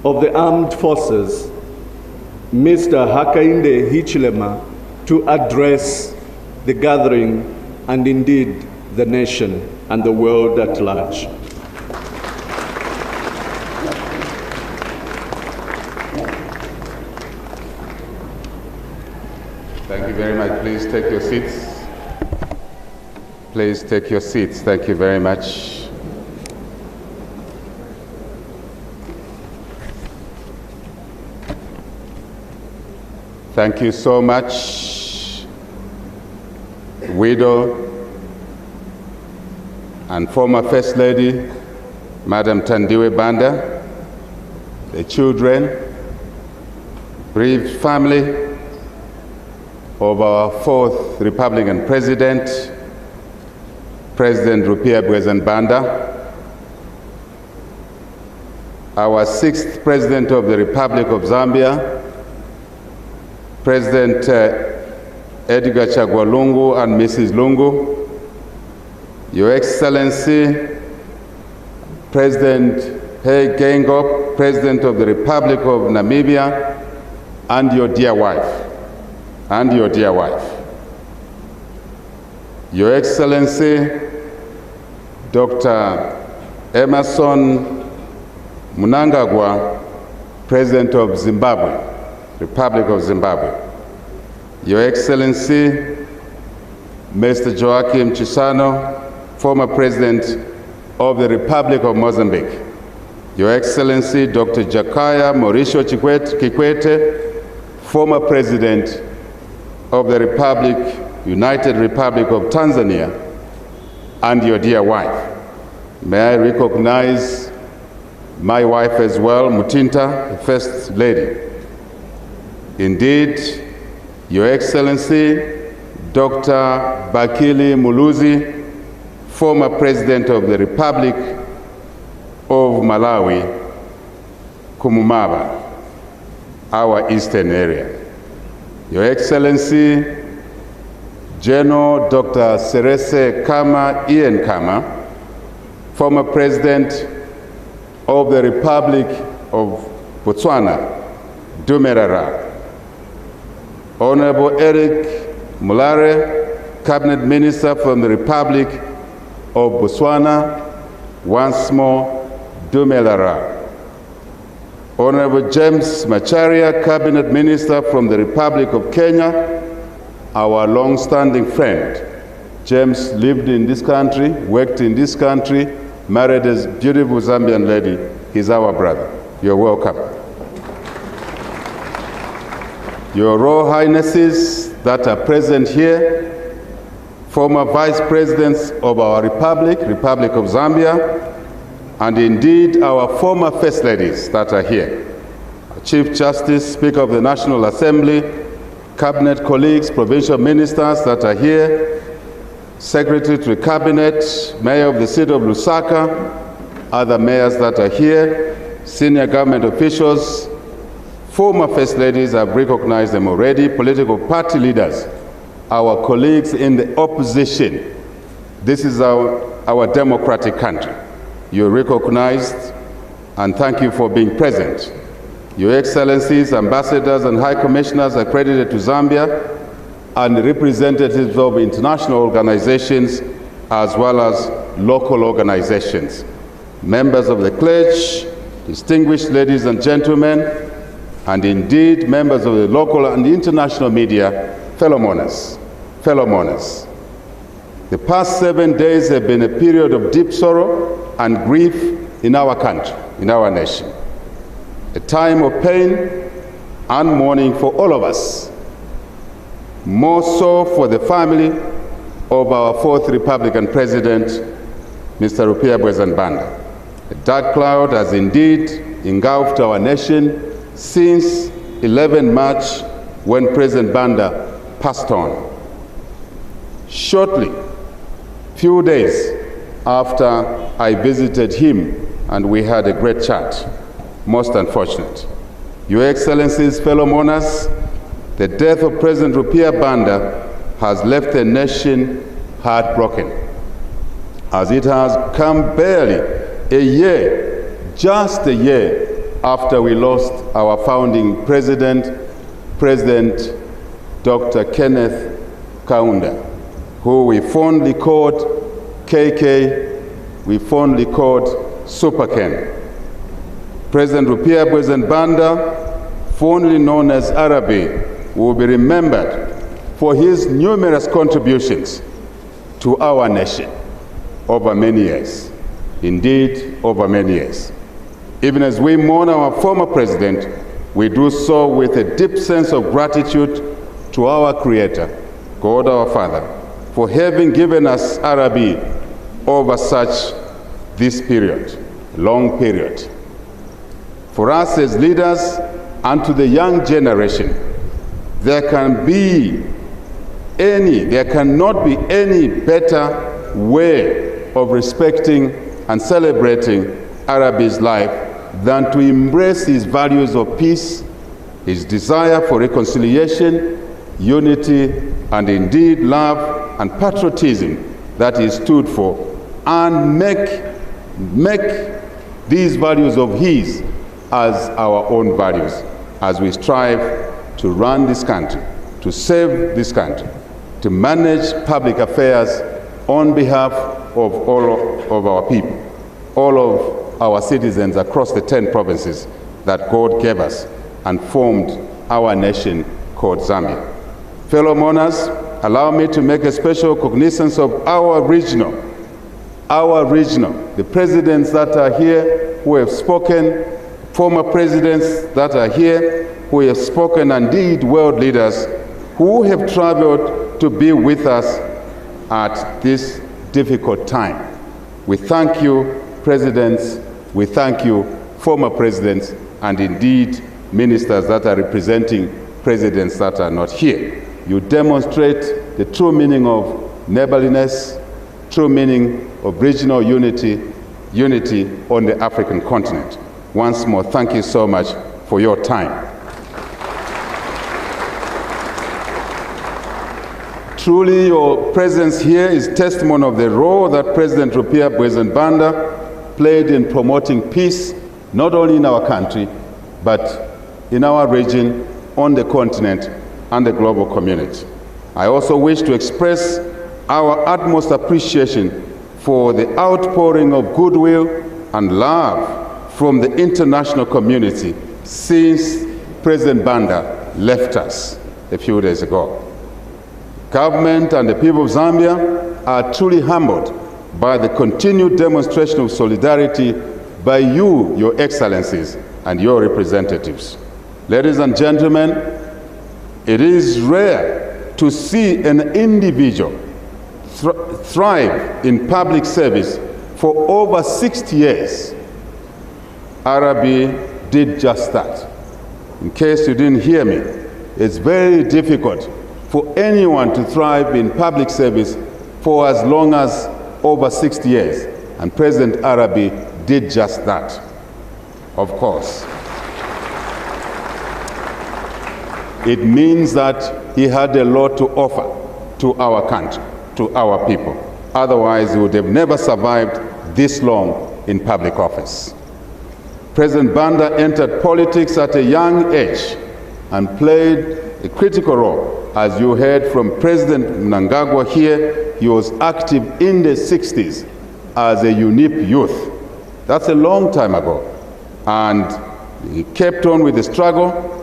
of the Armed Forces, Mr. Hakainde Hichilema, to address the gathering and indeed the nation and the world at large. Thank you very much. Please take your seats. Please take your seats. Thank you very much. Thank you so much, widow and former First Lady, Madam Thandiwe Banda, the children, bereaved family of our fourth Republican President, President Rupiah Banda, our sixth President of the Republic of Zambia, President Edgar Chagwa Lungu and Mrs. Lungu, Your Excellency, President Hage Geingob, President of the Republic of Namibia, and your dear wife, Your Excellency, Dr. Emerson Mnangagwa, President of Zimbabwe, Republic of Zimbabwe. Your Excellency, Mr. Joaquim Chissano, former President of the Republic of Mozambique. Your Excellency, Dr. Jakaya Mrisho Kikwete, former President of the United Republic of Tanzania, and your dear wife. May I recognize my wife as well, Mutinta, the First Lady. Indeed, Your Excellency, Dr. Bakili Muluzi, former President of the Republic of Malawi, Kumumaba, our eastern area. Your Excellency, General Dr. Serese Kama Ian Kama, former President of the Republic of Botswana, Dumerara. Honorable Eric Mulare, Cabinet Minister from the Republic of Botswana, once more, Dumerara. Honorable James Macharia, Cabinet Minister from the Republic of Kenya, our long-standing friend. James lived in this country, worked in this country, married a beautiful Zambian lady. He's our brother. You're welcome. Your Royal Highnesses that are present here, former Vice Presidents of our Republic, Republic of Zambia, and indeed our former First Ladies that are here. Chief Justice, Speaker of the National Assembly, Cabinet colleagues, provincial ministers that are here, Secretary to the Cabinet, Mayor of the City of Lusaka, other mayors that are here, senior government officials, former First Ladies, I've recognized them already, political party leaders, our colleagues in the opposition. This is our democratic country. You're recognized, and thank you for being present. Your Excellencies, ambassadors and high commissioners accredited to Zambia, and representatives of international organizations as well as local organizations, members of the clergy, distinguished ladies and gentlemen, and indeed members of the local and international media, fellow mourners. The past 7 days have been a period of deep sorrow and grief in our country, in our nation. A time of pain and mourning for all of us, more so for the family of our fourth Republican President, Mr. Rupiah Banda. A dark cloud has indeed engulfed our nation since 11 March when President Banda passed on. Shortly, few days after I visited him and we had a great chat. Most unfortunate. Your Excellencies, fellow mourners, the death of President Rupiah Banda has left the nation heartbroken, as it has come barely a year, just a year, after we lost our founding president, President Dr. Kenneth Kaunda, who we fondly called KK, we fondly called Super Ken. President Rupia President Banda, fondly known as Arabi, will be remembered for his numerous contributions to our nation over many years. Indeed, over many years. Even as we mourn our former president, we do so with a deep sense of gratitude to our Creator, God our Father, for having given us Arabi over such this period, long period. For us as leaders and to the young generation, there cannot be any better way of respecting and celebrating Arabi's life than to embrace his values of peace, his desire for reconciliation, unity, and indeed love and patriotism that he stood for, and make these values of his as our own values as we strive to run this country, to save this country, to manage public affairs on behalf of all of our people, all of our citizens across the 10 provinces that God gave us and formed our nation called Zambia. Fellow mourners, allow me to make a special cognizance of our regional, the presidents that are here who have spoken, former presidents that are here who have spoken, and indeed world leaders who have traveled to be with us at this difficult time. We thank you, presidents, we thank you, former presidents, and indeed ministers that are representing presidents that are not here. You demonstrate the true meaning of neighborliness, true meaning of regional unity on the African continent. Once more, thank you so much for your time. Truly, your presence here is testimony of the role that President Rupia President Banda played in promoting peace, not only in our country, but in our region, on the continent, and the global community. I also wish to express our utmost appreciation for the outpouring of goodwill and love from the international community since President Banda left us a few days ago. Government and the people of Zambia are truly humbled by the continued demonstration of solidarity by you, your excellencies, and your representatives. Ladies and gentlemen, it is rare to see an individual thrive in public service for over 60 years. Arabi did just that. In case you didn't hear me, it's very difficult for anyone to thrive in public service for as long as over 60 years. And President Arabi did just that, of course. It means that he had a lot to offer to our country, to our people. Otherwise, he would have never survived this long in public office. President Banda entered politics at a young age and played a critical role. As you heard from President Mnangagwa here, he was active in the 60s as a UNIP youth. That's a long time ago. And he kept on with the struggle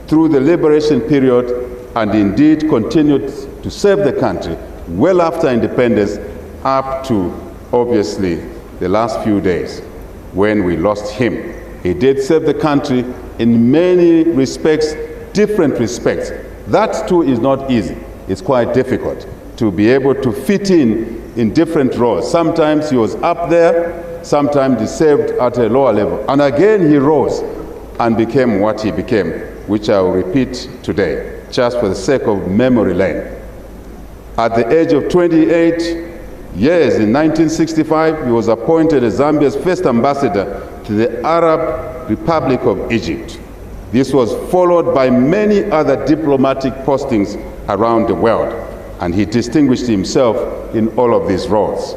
through the liberation period and indeed continued to serve the country well after independence up to, obviously, the last few days when we lost him. He did serve the country in many respects, different respects. That too is not easy. It's quite difficult to be able to fit in different roles. Sometimes he was up there, sometimes he served at a lower level. And again he rose and became what he became, which I will repeat today, just for the sake of memory lane. At the age of 28 years, in 1965, he was appointed as Zambia's first ambassador to the Arab Republic of Egypt. This was followed by many other diplomatic postings around the world, and he distinguished himself in all of these roles.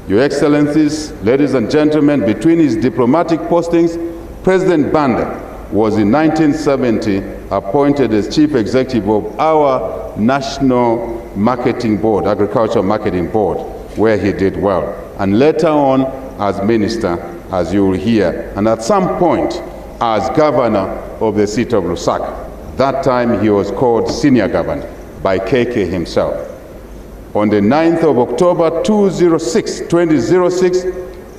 Your Excellencies, ladies and gentlemen, between his diplomatic postings, President Banda was in 1970 appointed as Chief Executive of our National Marketing Board, Agricultural Marketing Board, where he did well. And later on as Minister, as you will hear, and at some point as Governor of the city of Lusaka. That time he was called Senior Governor by KK himself. On the 9th of October 2006,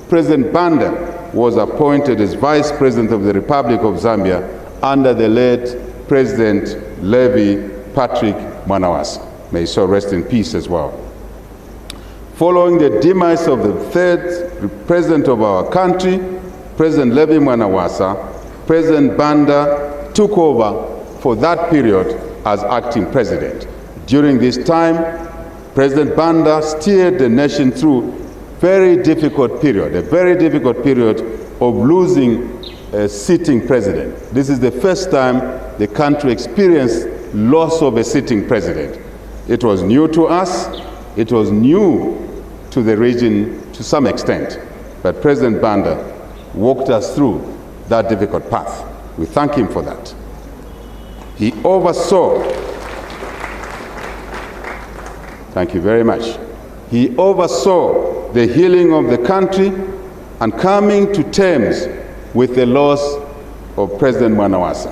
President Banda was appointed as Vice President of the Republic of Zambia under the late President Levi Patrick Mwanawasa. May he so rest in peace as well. Following the demise of the third President of our country, President Levi Mwanawasa, President Banda took over for that period as acting president. During this time, President Banda steered the nation through a very difficult period of losing a sitting president. This is the first time the country experienced loss of a sitting president. It was new to us, it was new to the region to some extent, but President Banda walked us through that difficult path. We thank him for that. He oversaw, thank you very much. He oversaw the healing of the country and coming to terms with the loss of President Mwanawasa,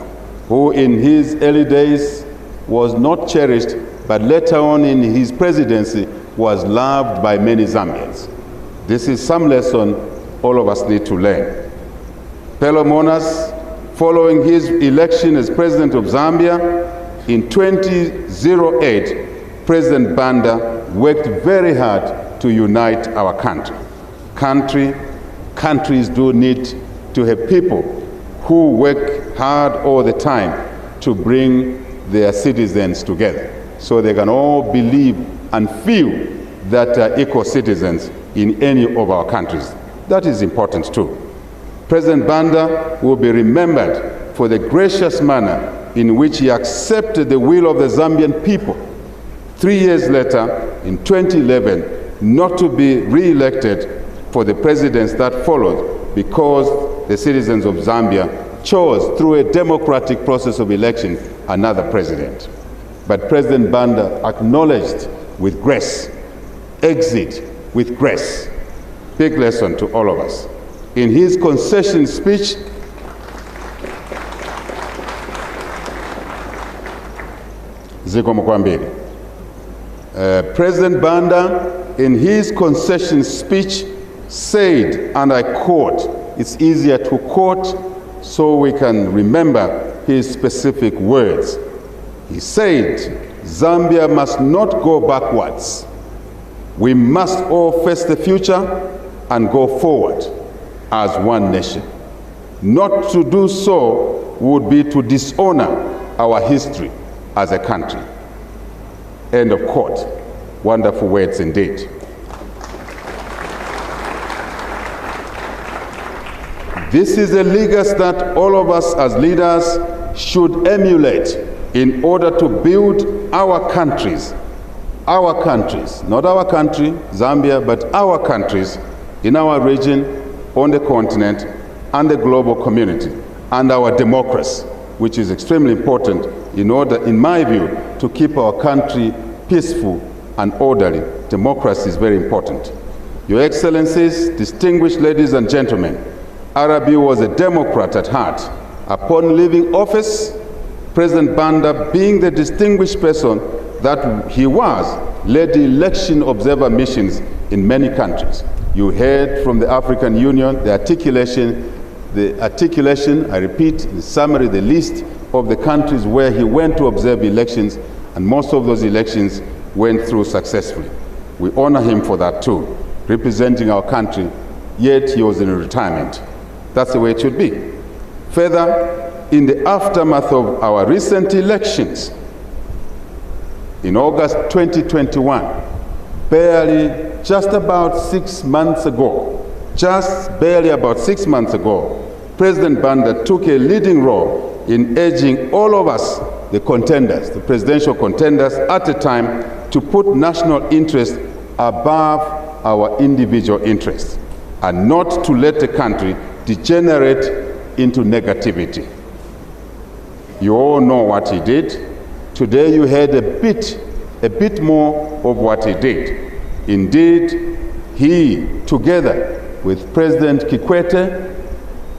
who in his early days was not cherished, but later on in his presidency was loved by many Zambians. This is some lesson all of us need to learn. Fellow mourners, following his election as President of Zambia in 2008, President Banda worked very hard to unite our country. Countries do need to have people who work hard all the time to bring their citizens together so they can all believe and feel that are equal citizens in any of our countries. That is important too. President Banda will be remembered for the gracious manner in which he accepted the will of the Zambian people 3 years later, in 2011, not to be re-elected for the presidency that followed because the citizens of Zambia chose, through a democratic process of election, another president. But President Banda acknowledged with grace, exit with grace. Big lesson to all of us. In his concession speech, President Banda, in his concession speech, said, and I quote, it's easier to quote so we can remember his specific words. He said, Zambia must not go backwards. We must all face the future and go forward as one nation. Not to do so would be to dishonor our history as a country. End of quote. Wonderful words indeed. This is a legacy that all of us as leaders should emulate in order to build our countries, not our country, Zambia, but our countries in our region, on the continent, and the global community, and our democracy, which is extremely important in order, in my view, to keep our country peaceful and orderly. Democracy is very important. Your Excellencies, distinguished ladies and gentlemen, Arabi was a Democrat at heart. Upon leaving office, President Banda, being the distinguished person that he was, led the election observer missions in many countries. You heard from the African Union the articulation, I repeat, in summary, the list of the countries where he went to observe elections, and most of those elections went through successfully. We honor him for that too, representing our country, yet he was in retirement. That's the way it should be. Further, in the aftermath of our recent elections, in August 2021, barely just about 6 months ago, President Banda took a leading role in urging all of us, the contenders, the presidential contenders at the time, to put national interest above our individual interests and not to let the country degenerate into negativity. You all know what he did. Today you heard a bit more of what he did. Indeed, he, together with President Kikwete,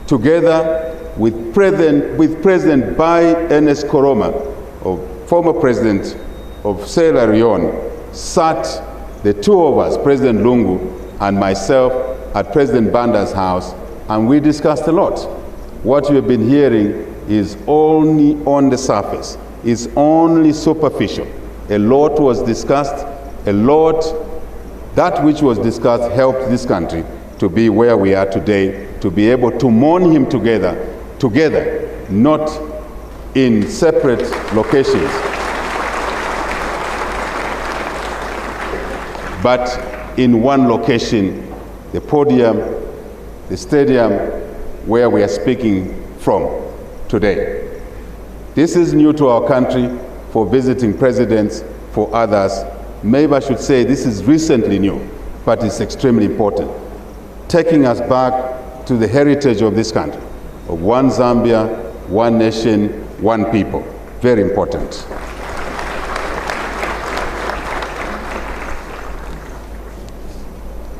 together with President Bally Ernest Koroma, former president of Sierra Leone, sat, the two of us, President Lungu and myself, at President Banda's house, and we discussed a lot. What you have been hearing is only on the surface, is only superficial. A lot was discussed, that which was discussed helped this country to be where we are today, to be able to mourn him together, not in separate locations, but in one location, the podium, the stadium where we are speaking from today. This is new to our country for visiting presidents, for others. Maybe I should say this is recently new, but it's extremely important. Taking us back to the heritage of this country, of one Zambia, one nation, one people. Very important.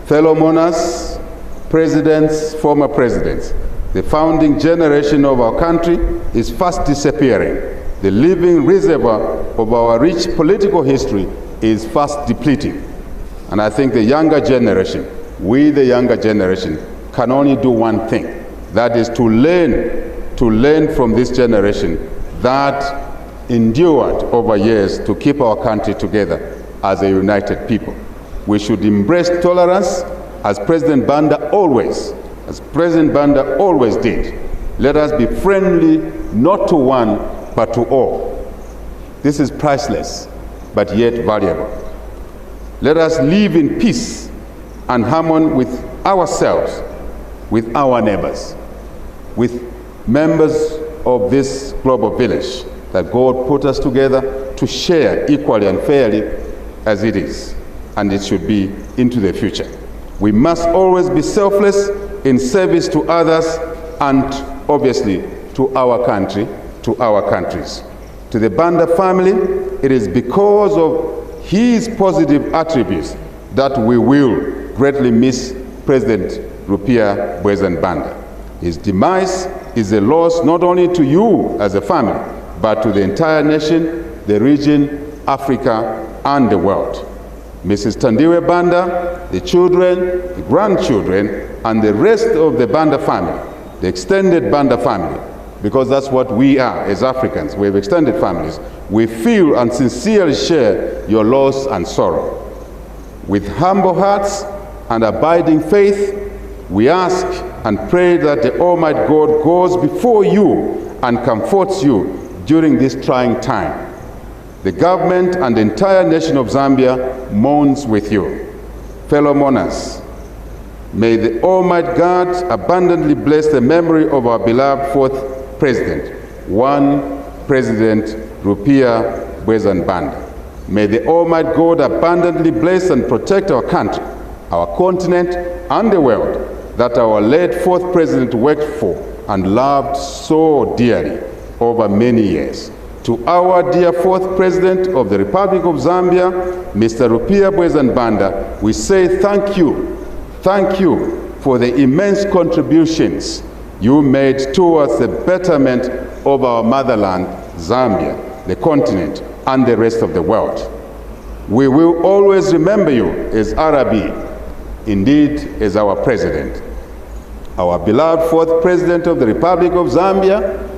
Fellow monarchs, presidents, former presidents, the founding generation of our country is fast disappearing. The living reservoir of our rich political history is fast depleting. And I think the younger generation, we the younger generation, can only do one thing. That is to learn from this generation that endured over years to keep our country together as a united people. We should embrace tolerance as President Banda always did. Let us be friendly, not to one, but to all. This is priceless, but yet valuable. Let us live in peace and harmony with ourselves, with our neighbors, with members of this global village that God put us together to share equally and fairly as it is, and it should be into the future. We must always be selfless in service to others and obviously to our country, to our countries. To the Banda family, it is because of his positive attributes that we will greatly miss President Rupia Banda. His demise is a loss not only to you as a family, but to the entire nation, the region, Africa, and the world. Mrs. Tandiwe Banda, the children, the grandchildren, and the rest of the Banda family, the extended Banda family, because that's what we are as Africans. We have extended families. We feel and sincerely share your loss and sorrow. With humble hearts and abiding faith, we ask and pray that the Almighty God goes before you and comforts you during this trying time. The government and the entire nation of Zambia mourns with you. Fellow monarchs, may the Almighty God abundantly bless the memory of our beloved fourth president, one President Rupia Banda. May the Almighty God abundantly bless and protect our country, our continent, and the world that our late fourth president worked for and loved so dearly over many years. To our dear fourth president of the Republic of Zambia, Mr. Rupia Banda, we say thank you for the immense contributions you made towards the betterment of our motherland, Zambia, the continent, and the rest of the world. We will always remember you as Arabi, indeed as our president. Our beloved fourth president of the Republic of Zambia,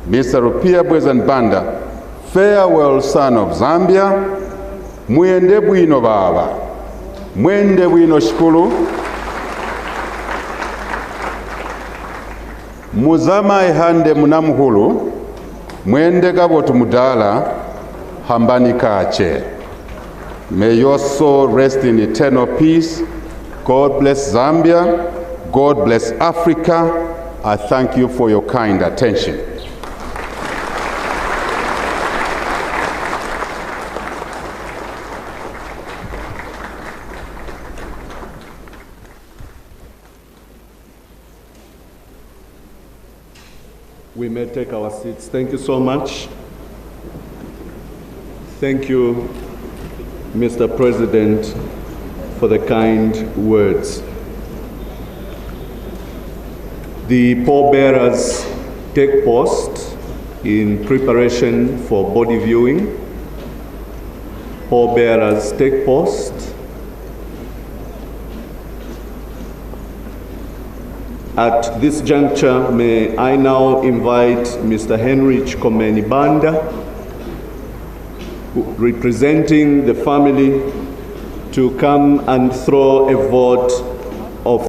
Mr. Rupia Banda, farewell son of Zambia, mwende bwino baba, mwende bwino shukulu, muzama ihande munamuhulu, mwende gabotu mudala, hambani kache. May your soul rest in eternal peace. God bless Zambia. God bless Africa. I thank you for your kind attention. we may take our seats. Thank you so much. Thank you, Mr. President, for the kind words. The pallbearers take post in preparation for body viewing. Pallbearers take post. At this juncture, may I now invite Mr. Henrich Komeni Banda, representing the family, to come and throw a vote of